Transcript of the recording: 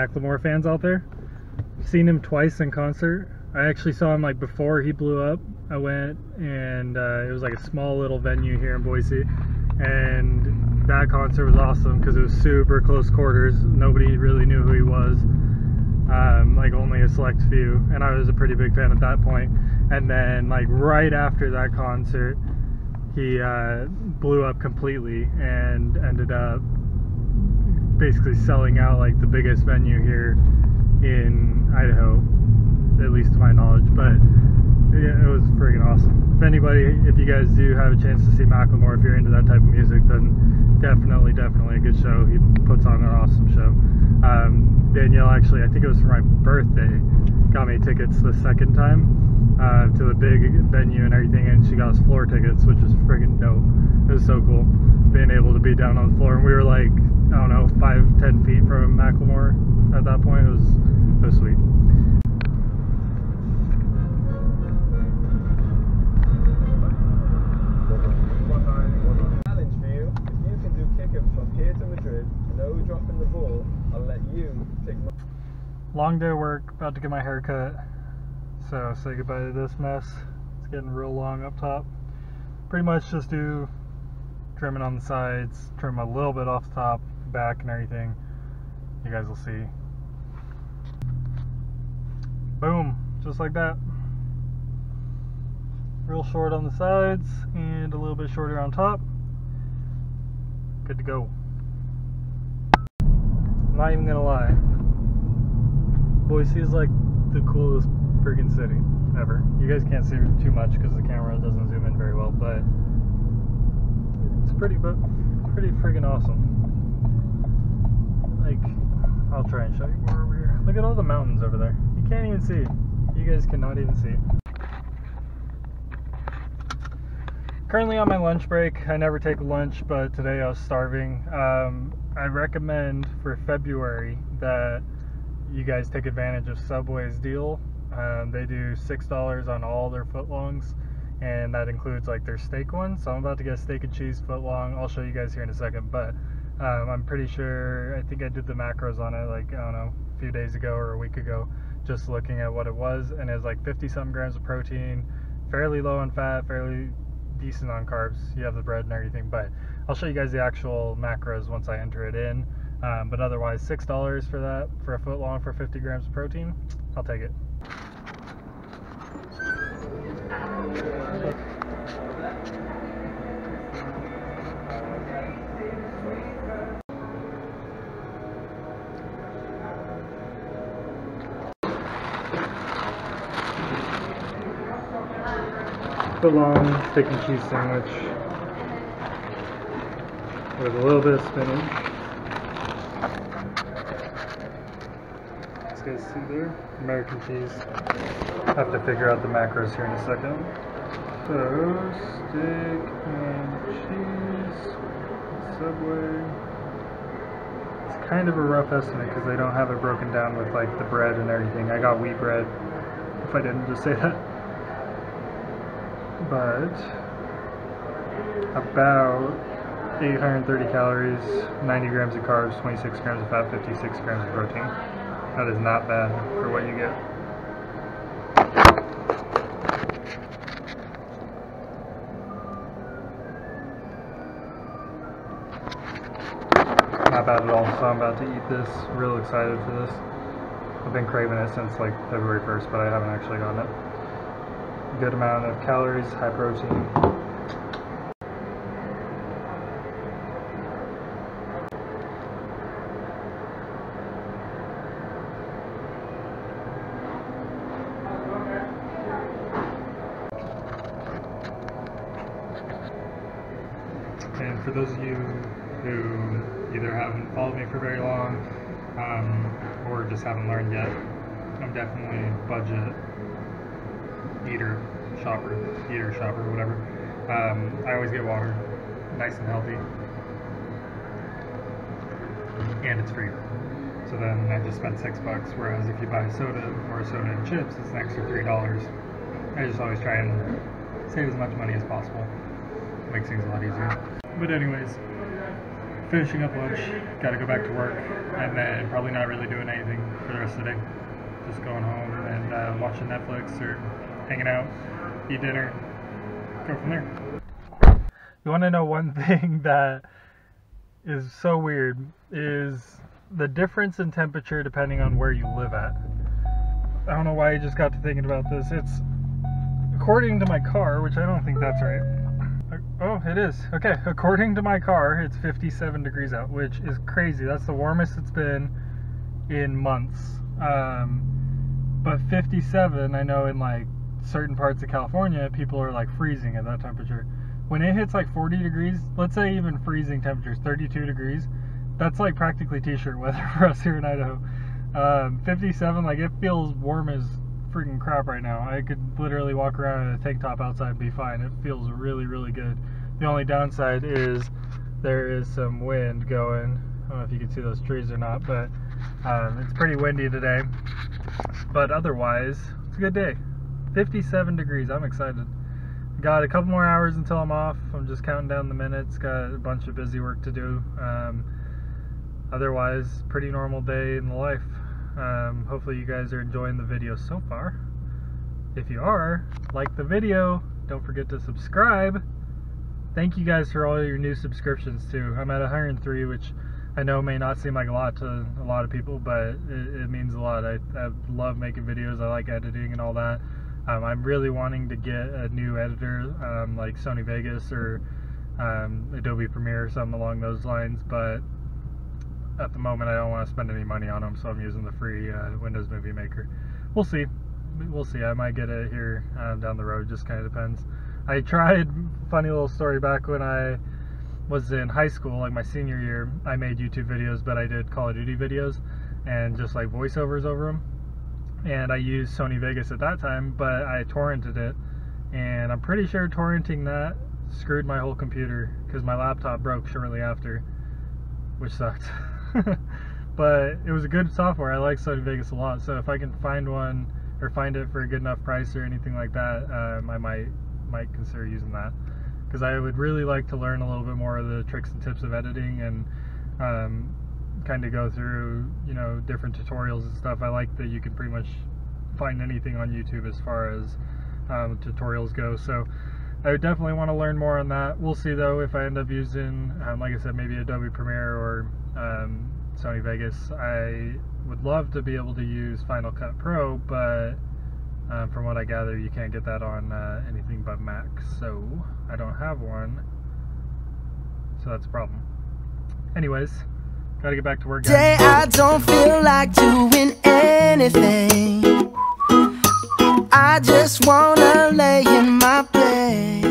Macklemore fans out there. Seen him twice in concert. I actually saw him like before he blew up. I went and it was like a small little venue here in Boise, and that concert was awesome because it was super close quarters. Nobody really knew who he was, like only a select few, and I was a pretty big fan at that point. And then like right after that concert, he blew up completely and ended up basically selling out like the biggest venue here in Idaho, at least to my knowledge. But yeah, it was freaking awesome. If you guys do have a chance to see Macklemore, if you're into that type of music, then definitely a good show. He puts on an awesome show. Danielle actually, I think it was for my birthday, got me tickets the second time to the big venue and everything, and she got us floor tickets, which was freaking dope. It was so cool being able to be down on the floor, and we were like, I don't know, 5-10 feet from Macklemore at that point. It was sweet. Challenge for you: if you can do kick-ups from here to Madrid, no dropping the ball, I'll let you take my... Long day of work, about to get my hair cut, so say goodbye to this mess. It's getting real long up top. Pretty much just do trimming on the sides, trim a little bit off the top, back and everything. You guys will see. Boom, just like that. Real short on the sides and a little bit shorter on top. Good to go. I'm not even gonna lie, Boise is like the coolest freaking city ever. You guys can't see too much because the camera doesn't zoom in very well, but it's pretty freaking awesome. Like, I'll try and show you more over here. Look at all the mountains over there. You can't even see. You guys cannot even see. Currently on my lunch break. I never take lunch, but today I was starving. I recommend for February that you guys take advantage of Subway's deal. They do $6 on all their footlongs, and that includes like their steak one. So I'm about to get a steak and cheese footlong. I'll show you guys here in a second, but I'm pretty sure, I think I did the macros on it like, I don't know, a few days ago or a week ago, just looking at what it was, and it was like 50 something grams of protein, fairly low in fat, fairly decent on carbs. You have the bread and everything, but I'll show you guys the actual macros once I enter it in. But otherwise, $6 for that, for a foot long for 50 grams of protein. I'll take it. Foot long steak and cheese sandwich with a little bit of spinach. Guys see there? American cheese. Have to figure out the macros here in a second. So, steak and cheese, Subway. It's kind of a rough estimate because they don't have it broken down with like the bread and everything. I got wheat bread, if I didn't just say that. But about 830 calories, 90 grams of carbs, 26 grams of fat, 56 grams of protein. That is not bad for what you get. Not bad at all. So I'm about to eat this. Real excited for this. I've been craving it since like February 1st, but I haven't actually gotten it. Good amount of calories, high protein. And for those of you who either haven't followed me for very long or just haven't learned yet, I'm definitely budget eater, shopper, whatever. I always get water, nice and healthy, and it's free. So then I just spent $6, whereas if you buy soda or a soda and chips, it's an extra $3. I just always try and save as much money as possible. Makes things a lot easier. But anyways, finishing up lunch, gotta go back to work, and then probably not really doing anything for the rest of the day. Just going home and watching Netflix or hanging out, eat dinner, go from there. You want to know one thing that is so weird is the difference in temperature depending on where you live at. I don't know why I just got to thinking about this. It's according to my car, which I don't think that's right. Oh, it is. Okay, according to my car, it's 57 degrees out, which is crazy. That's the warmest it's been in months. But 57, I know in like certain parts of California, people are like freezing at that temperature. When it hits like 40 degrees, let's say even freezing temperatures, 32 degrees, that's like practically t-shirt weather for us here in Idaho. 57, like it feels warm as freaking crap right now. I could literally walk around in a tank top outside and be fine. It feels really, really good. The only downside is there is some wind going. I don't know if you can see those trees or not, but it's pretty windy today. But otherwise, it's a good day. 57 degrees, I'm excited. Got a couple more hours until I'm off. I'm just counting down the minutes. Got a bunch of busy work to do. Otherwise, pretty normal day in the life. Hopefully you guys are enjoying the video so far. If you are, like the video. Don't forget to subscribe. Thank you guys for all your new subscriptions too. I'm at 103, which I know may not seem like a lot to a lot of people, but it means a lot. I love making videos. I like editing and all that. I'm really wanting to get a new editor, like Sony Vegas or Adobe Premiere or something along those lines, but at the moment I don't want to spend any money on them, so I'm using the free Windows Movie Maker. We'll see. I might get it here down the road, just kind of depends. I tried, funny little story, back when I was in high school, like my senior year, I made YouTube videos, but I did Call of Duty videos and just like voiceovers over them. And I used Sony Vegas at that time, but I torrented it, and I'm pretty sure torrenting that screwed my whole computer because my laptop broke shortly after, which sucked. But it was a good software. I like Sony Vegas a lot, so if I can find one or find it for a good enough price or anything like that, I might consider using that, because I would really like to learn a little bit more of the tricks and tips of editing and kind of go through, you know, different tutorials and stuff. I like that you can pretty much find anything on YouTube as far as tutorials go, so I would definitely want to learn more on that. We'll see though if I end up using, like I said, maybe Adobe Premiere or Sony Vegas. I would love to be able to use Final Cut Pro, but from what I gather, you can't get that on anything but Mac, so I don't have one, so that's a problem. Anyways, gotta get back to work, guys. Today I don't feel like doing anything. I just wanna lay in my bed.